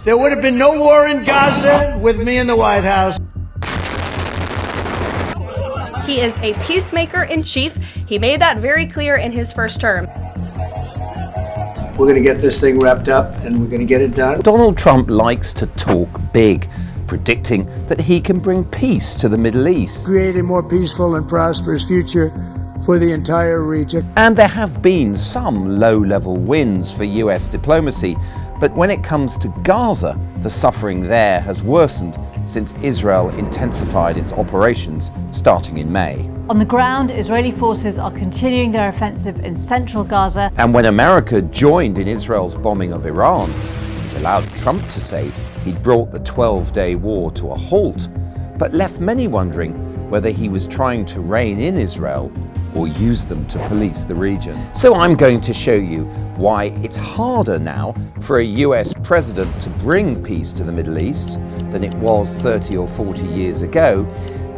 There would have been no war in Gaza with me in the White House. He is a peacemaker-in-chief. He made that very clear in his first term. We're going to get this thing wrapped up, and we're going to get it done. Donald Trump likes to talk big, predicting that he can bring peace to the Middle East. Create a more peaceful and prosperous future for the entire region. And there have been some low-level wins for US diplomacy, but when it comes to Gaza, the suffering there has worsened since Israel intensified its operations starting in May. On the ground, Israeli forces are continuing their offensive in central Gaza. And when America joined in Israel's bombing of Iran, it allowed Trump to say he'd brought the 12-day war to a halt, but left many wondering whether he was trying to rein in Israel or use them to police the region. So I'm going to show you why it's harder now for a US president to bring peace to the Middle East than it was 30 or 40 years ago,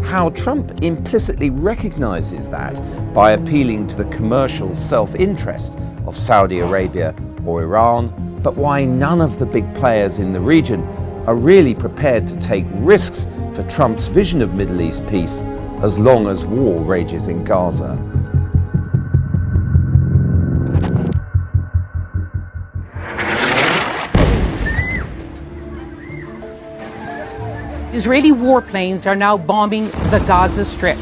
how Trump implicitly recognizes that by appealing to the commercial self-interest of Saudi Arabia or Iran, but why none of the big players in the region are really prepared to take risks for Trump's vision of Middle East peace as long as war rages in Gaza. Israeli warplanes are now bombing the Gaza Strip,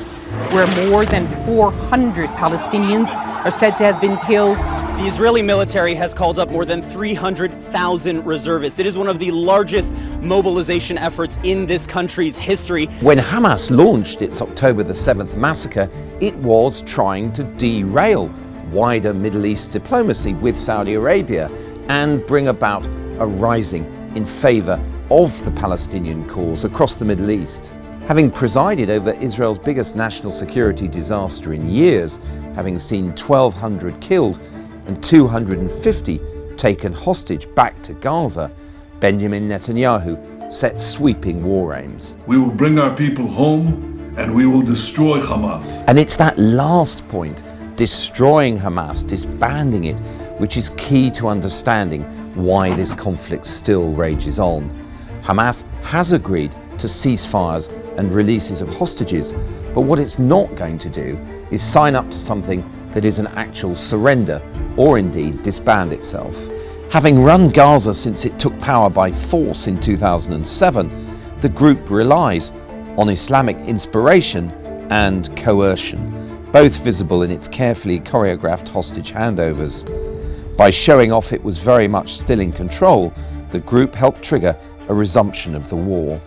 where more than 400 Palestinians are said to have been killed. The Israeli military has called up more than 300,000 reservists. It is one of the largest mobilization efforts in this country's history. When Hamas launched its October the 7th massacre, it was trying to derail wider Middle East diplomacy with Saudi Arabia and bring about a rising in favor of the Palestinian cause across the Middle East. Having presided over Israel's biggest national security disaster in years, having seen 1,200 killed and 250 taken hostage back to Gaza, Benjamin Netanyahu set sweeping war aims. We will bring our people home and we will destroy Hamas. And it's that last point, destroying Hamas, disbanding it, which is key to understanding why this conflict still rages on. Hamas has agreed to ceasefires and releases of hostages, but what it's not going to do is sign up to something that is an actual surrender or indeed disband itself. Having run Gaza since it took power by force in 2007, the group relies on Islamic inspiration and coercion, both visible in its carefully choreographed hostage handovers. By showing off it was very much still in control, the group helped trigger a resumption of the war.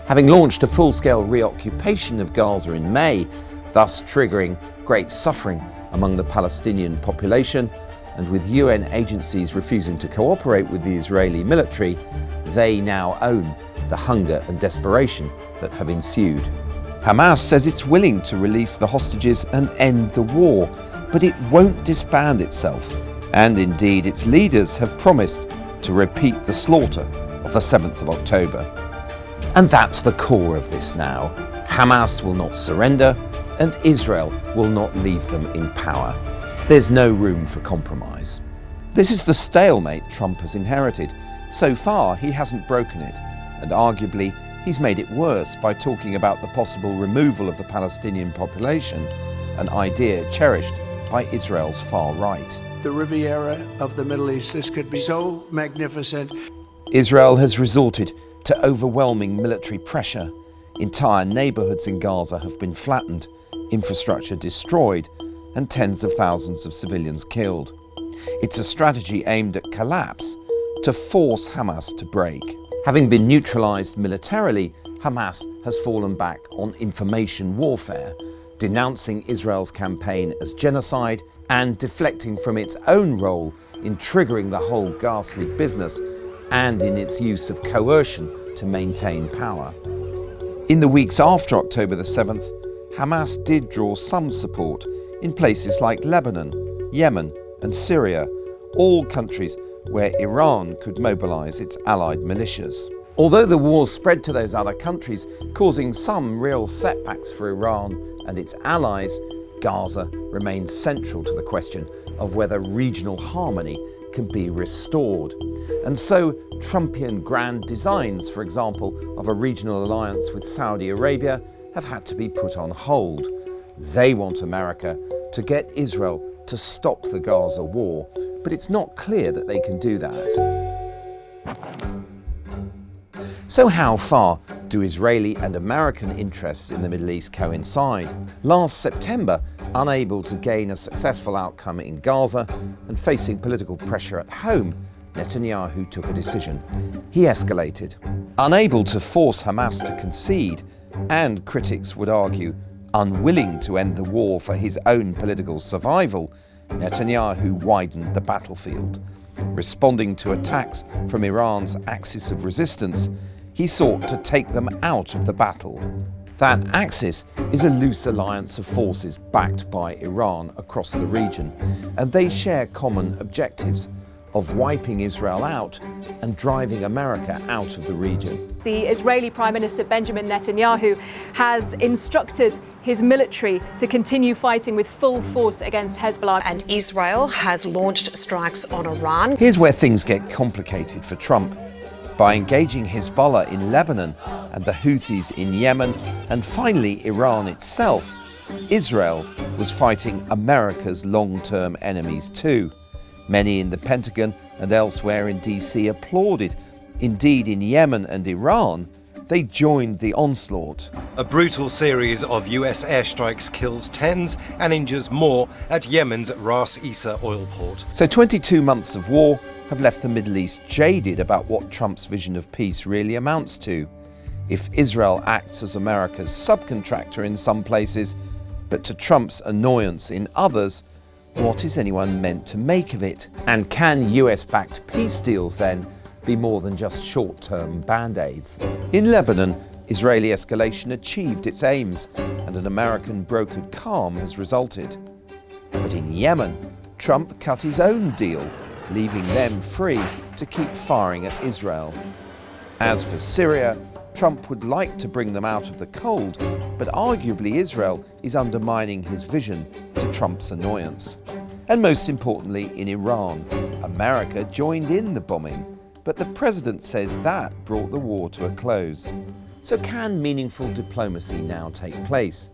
Having launched a full-scale reoccupation of Gaza in May, thus triggering great suffering among the Palestinian population, and with UN agencies refusing to cooperate with the Israeli military, they now own the hunger and desperation that have ensued. Hamas says it's willing to release the hostages and end the war, but it won't disband itself. And indeed, its leaders have promised to repeat the slaughter of the 7th of October. And that's the core of this now. Hamas will not surrender, and Israel will not leave them in power. There's no room for compromise. This is the stalemate Trump has inherited. So far, he hasn't broken it, and arguably, he's made it worse by talking about the possible removal of the Palestinian population, an idea cherished by Israel's far right. The Riviera of the Middle East, this could be so magnificent. Israel has resorted to overwhelming military pressure. Entire neighborhoods in Gaza have been flattened, infrastructure destroyed, and tens of thousands of civilians killed. It's a strategy aimed at collapse to force Hamas to break. Having been neutralized militarily, Hamas has fallen back on information warfare, denouncing Israel's campaign as genocide and deflecting from its own role in triggering the whole ghastly business and in its use of coercion to maintain power. In the weeks after October the 7th, Hamas did draw some support in places like Lebanon, Yemen and Syria, all countries where Iran could mobilize its allied militias. Although the wars spread to those other countries, causing some real setbacks for Iran and its allies, Gaza remains central to the question of whether regional harmony can be restored. And so Trumpian grand designs, for example, of a regional alliance with Saudi Arabia have had to be put on hold. They want America to get Israel to stop the Gaza war, but it's not clear that they can do that. So how far do Israeli and American interests in the Middle East coincide? Last September, unable to gain a successful outcome in Gaza and facing political pressure at home, Netanyahu took a decision. He escalated. Unable to force Hamas to concede, and critics would argue, unwilling to end the war for his own political survival, Netanyahu widened the battlefield. Responding to attacks from Iran's axis of resistance, he sought to take them out of the battle. That axis is a loose alliance of forces backed by Iran across the region, and they share common objectives of wiping Israel out and driving America out of the region. The Israeli Prime Minister Benjamin Netanyahu has instructed his military to continue fighting with full force against Hezbollah. And Israel has launched strikes on Iran. Here's where things get complicated for Trump. By engaging Hezbollah in Lebanon and the Houthis in Yemen, and finally Iran itself, Israel was fighting America's long-term enemies too. Many in the Pentagon and elsewhere in DC applauded. Indeed, in Yemen and Iran, they joined the onslaught. A brutal series of US airstrikes kills tens and injures more at Yemen's Ras Isa oil port. So 22 months of war have left the Middle East jaded about what Trump's vision of peace really amounts to. If Israel acts as America's subcontractor in some places, but to Trump's annoyance in others, what is anyone meant to make of it? And can US-backed peace deals then be more than just short-term band-aids? In Lebanon, Israeli escalation achieved its aims, and an American brokered calm has resulted. But in Yemen, Trump cut his own deal, leaving them free to keep firing at Israel. As for Syria, Trump would like to bring them out of the cold, but arguably Israel is undermining his vision to Trump's annoyance. And most importantly, in Iran, America joined in the bombing, but the president says that brought the war to a close. So can meaningful diplomacy now take place?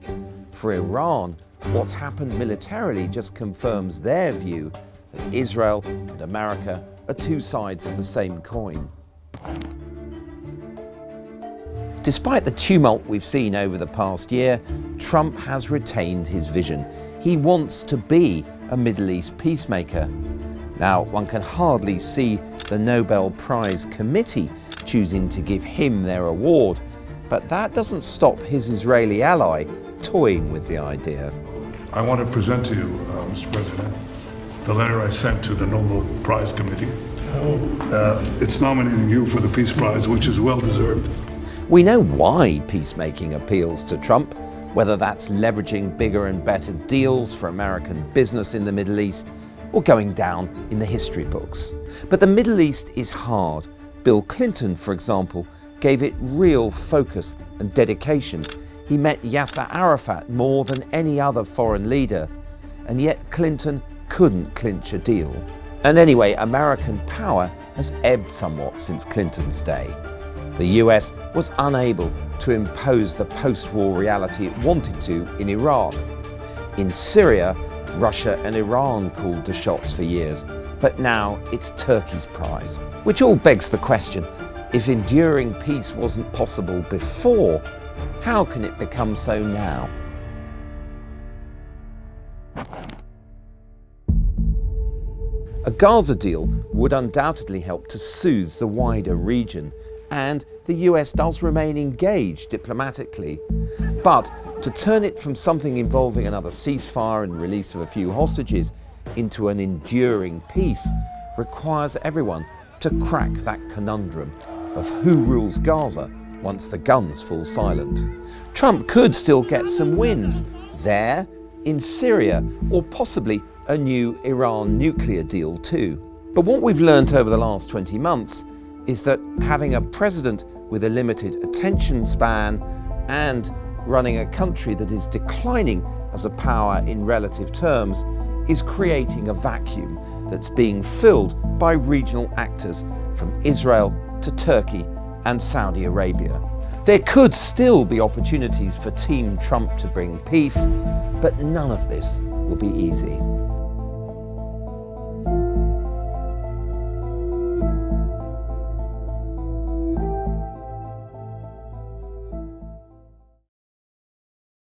For Iran, what's happened militarily just confirms their view that Israel and America are two sides of the same coin. Despite the tumult we've seen over the past year, Trump has retained his vision. He wants to be a Middle East peacemaker. Now, one can hardly see the Nobel Prize committee choosing to give him their award, but that doesn't stop his Israeli ally toying with the idea. I want to present to you, Mr. President, the letter I sent to the Nobel Prize committee. It's nominating you for the Peace Prize, which is well deserved. We know why peacemaking appeals to Trump, whether that's leveraging bigger and better deals for American business in the Middle East or going down in the history books. But the Middle East is hard. Bill Clinton, for example, gave it real focus and dedication. He met Yasser Arafat more than any other foreign leader, and yet Clinton couldn't clinch a deal. And anyway, American power has ebbed somewhat since Clinton's day. The US was unable to impose the post-war reality it wanted to in Iraq. In Syria, Russia and Iran called the shots for years, but now it's Turkey's prize. Which all begs the question, if enduring peace wasn't possible before, how can it become so now? A Gaza deal would undoubtedly help to soothe the wider region, and the US does remain engaged diplomatically. But to turn it from something involving another ceasefire and release of a few hostages into an enduring peace requires everyone to crack that conundrum of who rules Gaza once the guns fall silent. Trump could still get some wins there, in Syria, or possibly a new Iran nuclear deal too. But what we've learnt over the last 20 months is that having a president with a limited attention span and running a country that is declining as a power in relative terms is creating a vacuum that's being filled by regional actors from Israel to Turkey and Saudi Arabia. There could still be opportunities for Team Trump to bring peace, but none of this will be easy.